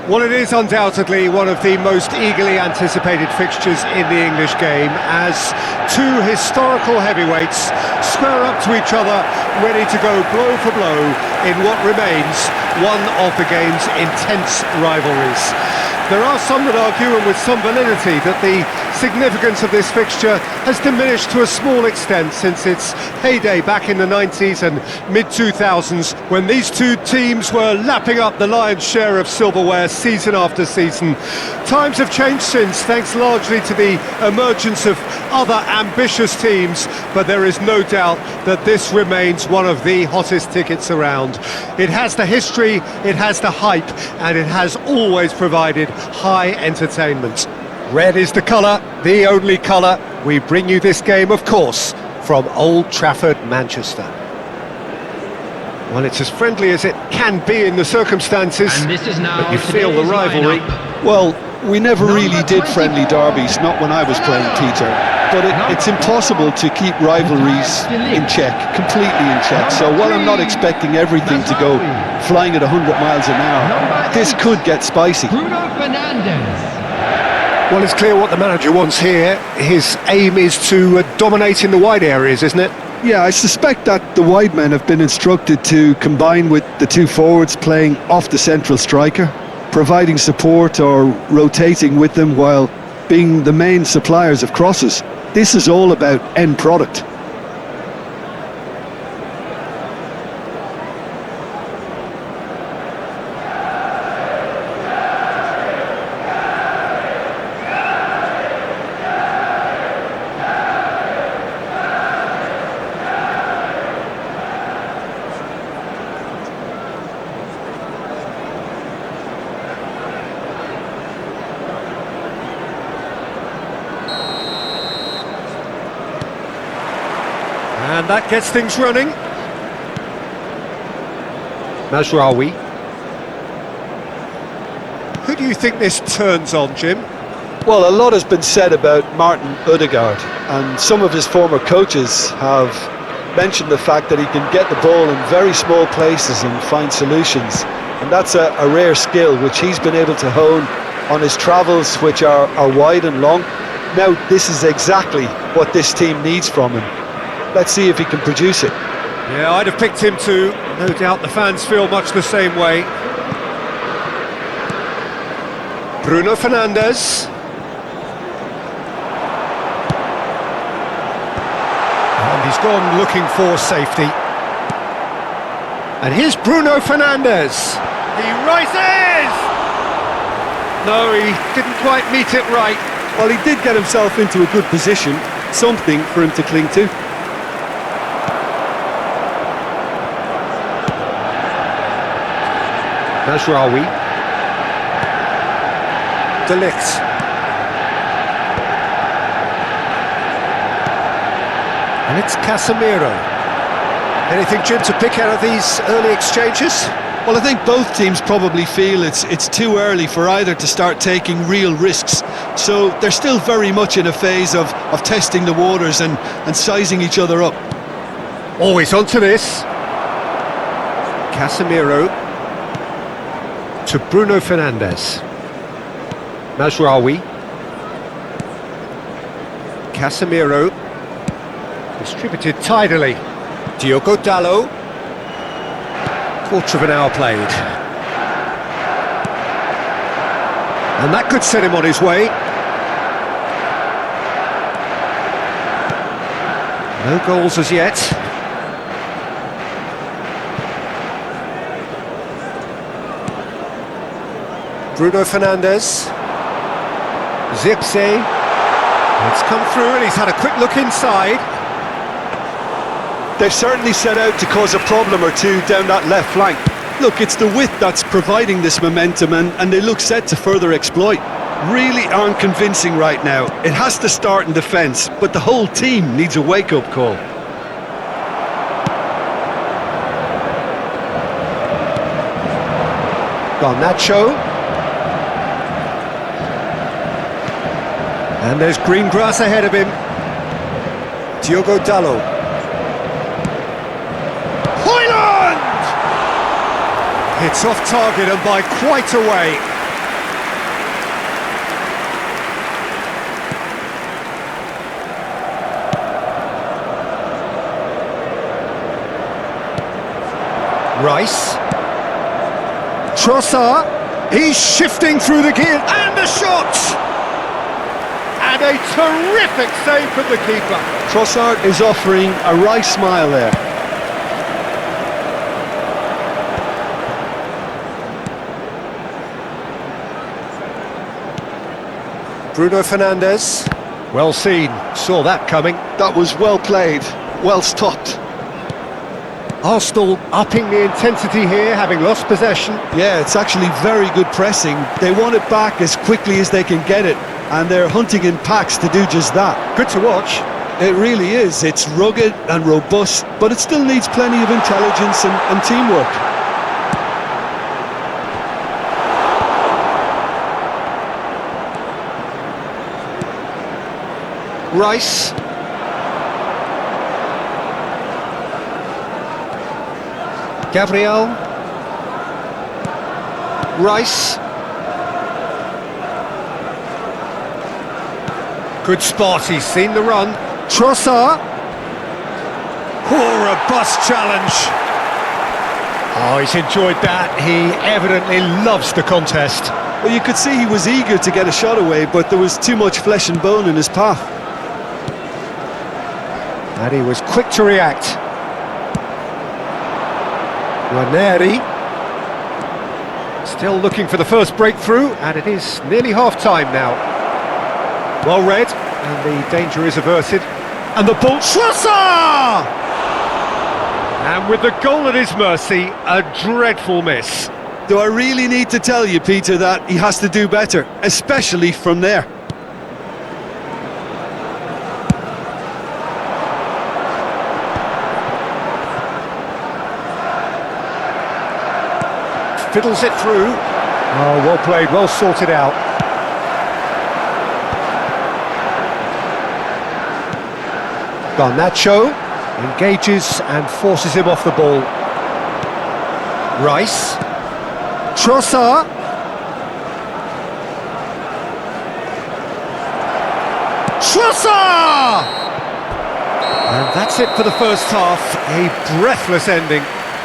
Well, it is undoubtedly one of the most eagerly anticipated fixtures in the English game, as two historical heavyweights square up to each other, ready to go blow for blow in what remains one of the game's intense rivalries. There are some that argue, and with some validity, that the significance of this fixture has diminished to a small extent since its heyday back in the 90s and mid-2000s, when these two teams were lapping up the lion's share of silverware season after season. Times have changed since, thanks largely to the emergence of other ambitious teams, but there is no doubt that this remains one of the hottest tickets around. It has the history, it has the hype, and it has always provided high entertainment. Red is the colour, the only colour. We bring you this game, of course, from Old Trafford, Manchester. Well, it's as friendly as it can be in the circumstances, And this is now but you feel the rivalry. Well, we never really did friendly derbies, not when I was playing, Peter. But it's impossible to keep rivalries in check, completely in check. So while I'm not expecting everything to go flying at 100 miles an hour, this could get spicy. Bruno Fernandes. Well, it's clear what the manager wants here. His aim is to dominate in the wide areas, isn't it? Yeah, I suspect that the wide men have been instructed to combine with the two forwards playing off the central striker, providing support or rotating with them while being the main suppliers of crosses. This is all about end product. And that gets things running. Mazraoui. Who do you think this turns on, Jim? Well, a lot has been said about Martin Odegaard, and some of his former coaches have mentioned the fact that he can get the ball in very small places and find solutions. And that's a rare skill which he's been able to hone on his travels, which are wide and long. Now, this is exactly what this team needs from him. Let's see if he can produce it. Yeah, I'd have picked him too. No doubt the fans feel much the same way. Bruno Fernandes. And he's gone looking for safety. And here's Bruno Fernandes. He rises! No, he didn't quite meet it right. Well, he did get himself into a good position, something for him to cling to. Mazraoui. De Ligt. And it's Casemiro. Anything, Jim, to pick out of these early exchanges? Well, I think both teams probably feel it's too early for either to start taking real risks. So they're still very much in a phase of testing the waters and sizing each other up. Always onto this. Casemiro. To Bruno Fernandes. Mazraoui. Casemiro. Distributed tidily. Diogo Dalot. Quarter of an hour played. And that could set him on his way. No goals as yet. Bruno Fernandes. Zipse. It's come through and he's had a quick look inside. They've certainly set out to cause a problem or two down that left flank. Look, it's the width that's providing this momentum, and they look set to further exploit. Really aren't convincing right now. It has to start in defence, but the whole team needs a wake-up call. Garnacho. And there's green grass ahead of him. Diogo Dalot. Hoyland! It's off target and by quite a way. Rice. Trossard. He's shifting through the gear, and the shot! And a terrific save from the keeper. Trossard is offering a wry smile there. Bruno Fernandes. Well seen, saw that coming. That was well played, well stopped. Arsenal upping the intensity here, having lost possession. Yeah, it's actually very good pressing. They want it back as quickly as they can get it, and they're hunting in packs to do just that. Good to watch. It really is. It's rugged and robust, but it still needs plenty of intelligence and teamwork. Rice. Gabriel. Rice. Good spot, he's seen the run. Trossard. Oh, robust challenge. Oh, he's enjoyed that. He evidently loves the contest. Well, you could see he was eager to get a shot away, but there was too much flesh and bone in his path. And he was quick to react. Ranieri. Still looking for the first breakthrough, and it is nearly half-time now. Well read, and the danger is averted. And the ball... Trossard! And with the goal at his mercy, a dreadful miss. Do I really need to tell you, Peter, that he has to do better, especially from there? Fiddles it through. Oh, well played, well sorted out. Garnacho engages and forces him off the ball. Rice. Trossard. Trossard! And that's it for the first half. A breathless ending.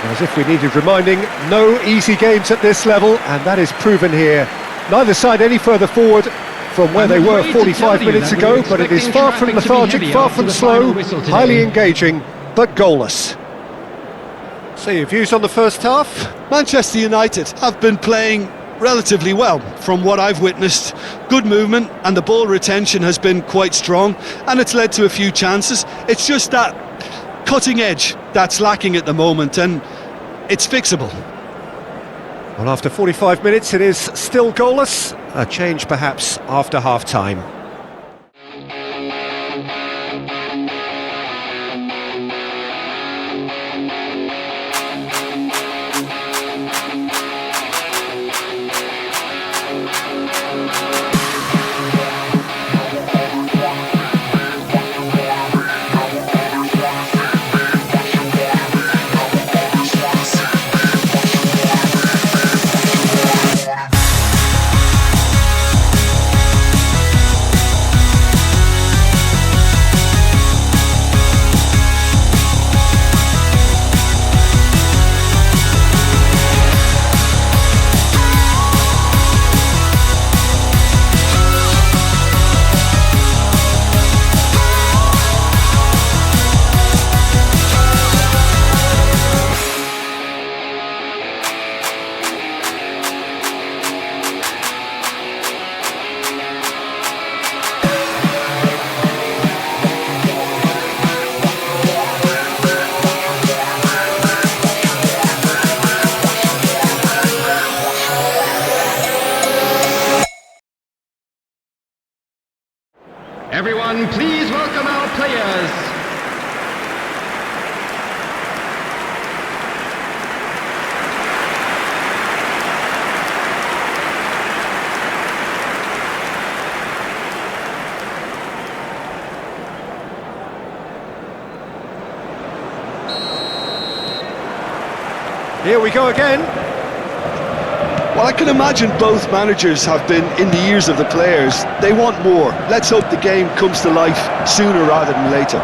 As if we needed reminding, no easy games at this level, and that is proven here. Neither side any further forward from where they were 45 minutes ago, but it is far from lethargic, far from slow, highly engaging, but goalless. So your views on the first half? Manchester United have been playing relatively well from what I've witnessed. Good movement, and the ball retention has been quite strong, and it's led to a few chances. It's just that cutting edge that's lacking at the moment, and it's fixable. Well, after 45 minutes it is still goalless. A change perhaps after half-time. Everyone, please welcome our players. Here we go again. Well, I can imagine both managers have been in the ears of the players. They want more. Let's hope the game comes to life sooner rather than later.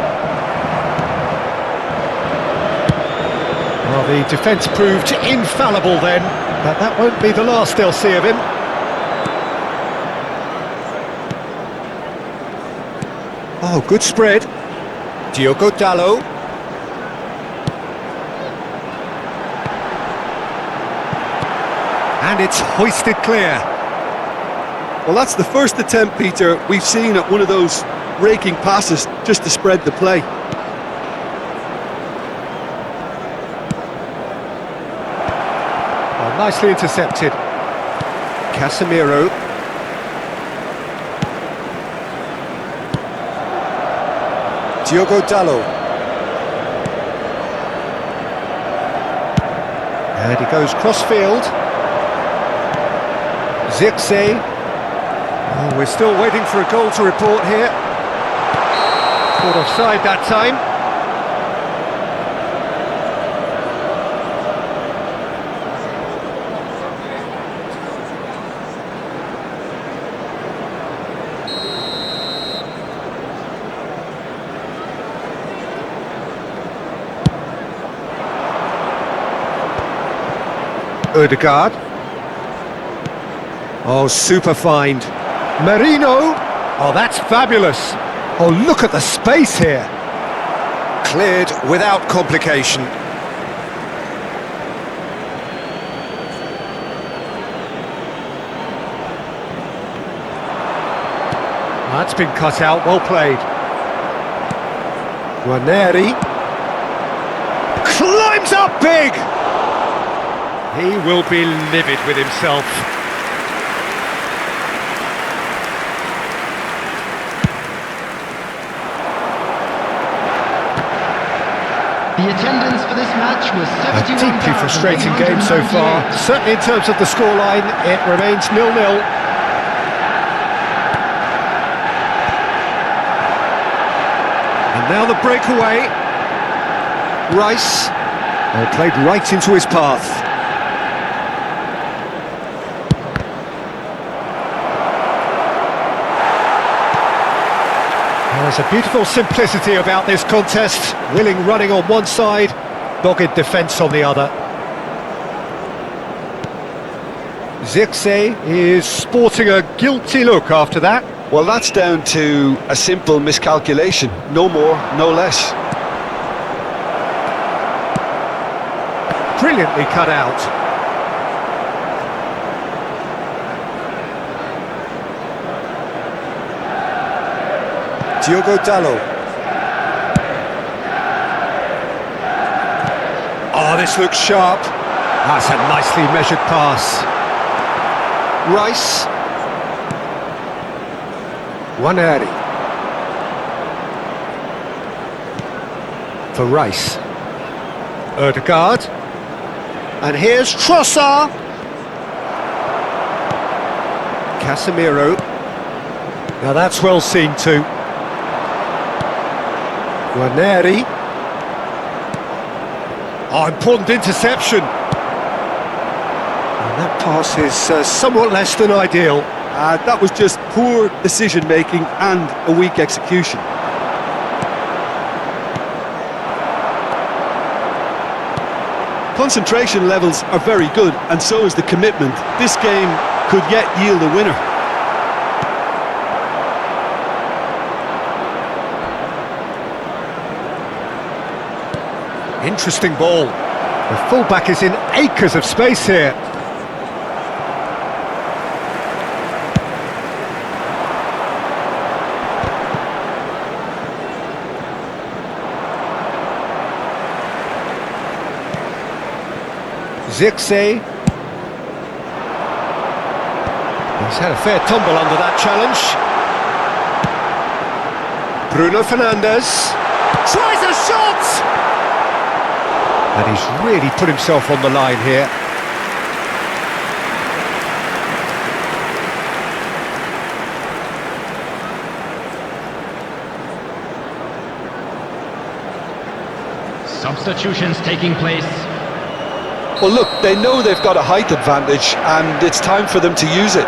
Well, the defence proved infallible then, but that won't be the last they'll see of him. Oh, good spread. Diogo Dalot. And it's hoisted clear. Well, that's the first attempt, Peter, we've seen at one of those raking passes just to spread the play. Oh, nicely intercepted. Casemiro. Diogo Dalot. And he goes cross-field. Zirkzee. Oh, we're still waiting for a goal to report here. Caught offside that time. Ødegaard. Oh, super find. Merino. Oh, that's fabulous. Oh, look at the space here. Cleared without complication. That's been cut out, well played. Ranieri. Climbs up big! He will be livid with himself. The attendance for this match was A deeply frustrating game so far. Certainly in terms of the scoreline, it remains 0-0. And now the breakaway. Rice. Oh, played right into his path. There's a beautiful simplicity about this contest. Willing running on one side, dogged defence on the other. Zirkzee is sporting a guilty look after that. Well, that's down to a simple miscalculation. No more, no less. Brilliantly cut out. Diogo Dalot. Oh, this looks sharp. That's a nicely measured pass. Rice. Ranieri. For Rice. Ødegaard. And here's Trossard. Casemiro. Now that's well seen too. Ranieri. Oh, important interception. And that pass is somewhat less than ideal. That was just poor decision-making and a weak execution. Concentration levels are very good, and so is the commitment. This game could yet yield a winner. Interesting ball. The fullback is in acres of space here. Zirkzee. He's had a fair tumble under that challenge. Bruno Fernandes tries a shot! And he's really put himself on the line here. Substitutions taking place. Well, look, they know they've got a height advantage, and it's time for them to use it.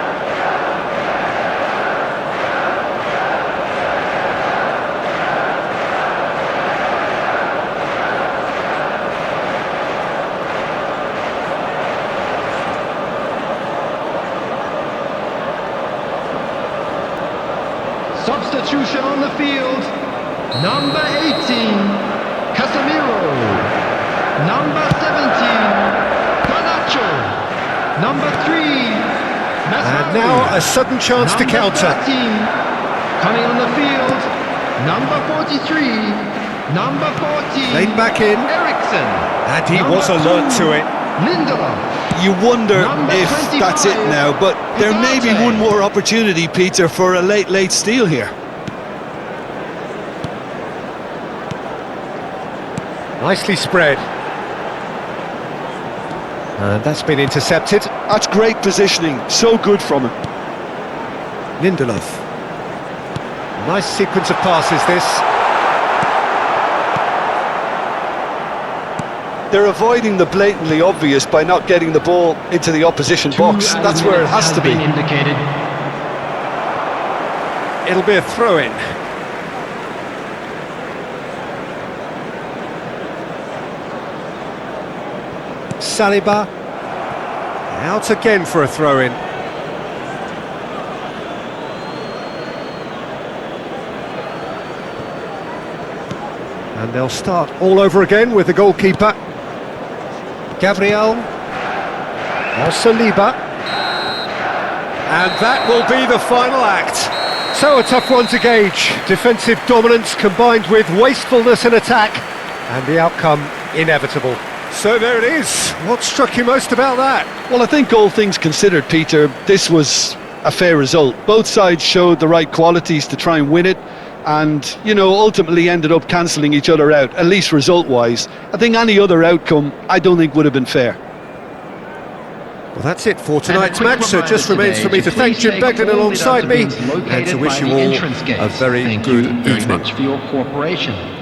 substitution on the field. Number 18, Casemiro. Number 17, Garnacho. Number 3, And now a sudden chance to counter. 13, coming on the field. Number 43, number 14. Played back in. Eriksen. And he Number was alert 2, to it. Lindelof. You wonder Number if that's it 25, now, but there may be Ugarte. one more opportunity, Peter, for a late steal here. Nicely spread. And that's been intercepted. That's great positioning, so good from him. Lindelof. Nice sequence of passes, this. They're avoiding the blatantly obvious by not getting the ball into the opposition box. That's where it has to be. Indicated. It'll be a throw-in. Saliba. Out again for a throw-in. And they'll start all over again with the goalkeeper. Gabriel. Saliba. And that will be the final act. So a tough one to gauge. Defensive dominance combined with wastefulness in attack. And the outcome inevitable. So there it is. What struck you most about that? Well, I think all things considered, Peter, this was a fair result. Both sides showed the right qualities to try and win it, and, you know, ultimately ended up cancelling each other out, at least result-wise. I think any other outcome, I don't think would have been fair. Well, that's it for tonight's quick match, so it just reminder remains for me today to thank please Jim take Beglin all alongside me, the dustbins and to located wish by you the all entrance gates. a very Thank good you very evening. much for your cooperation.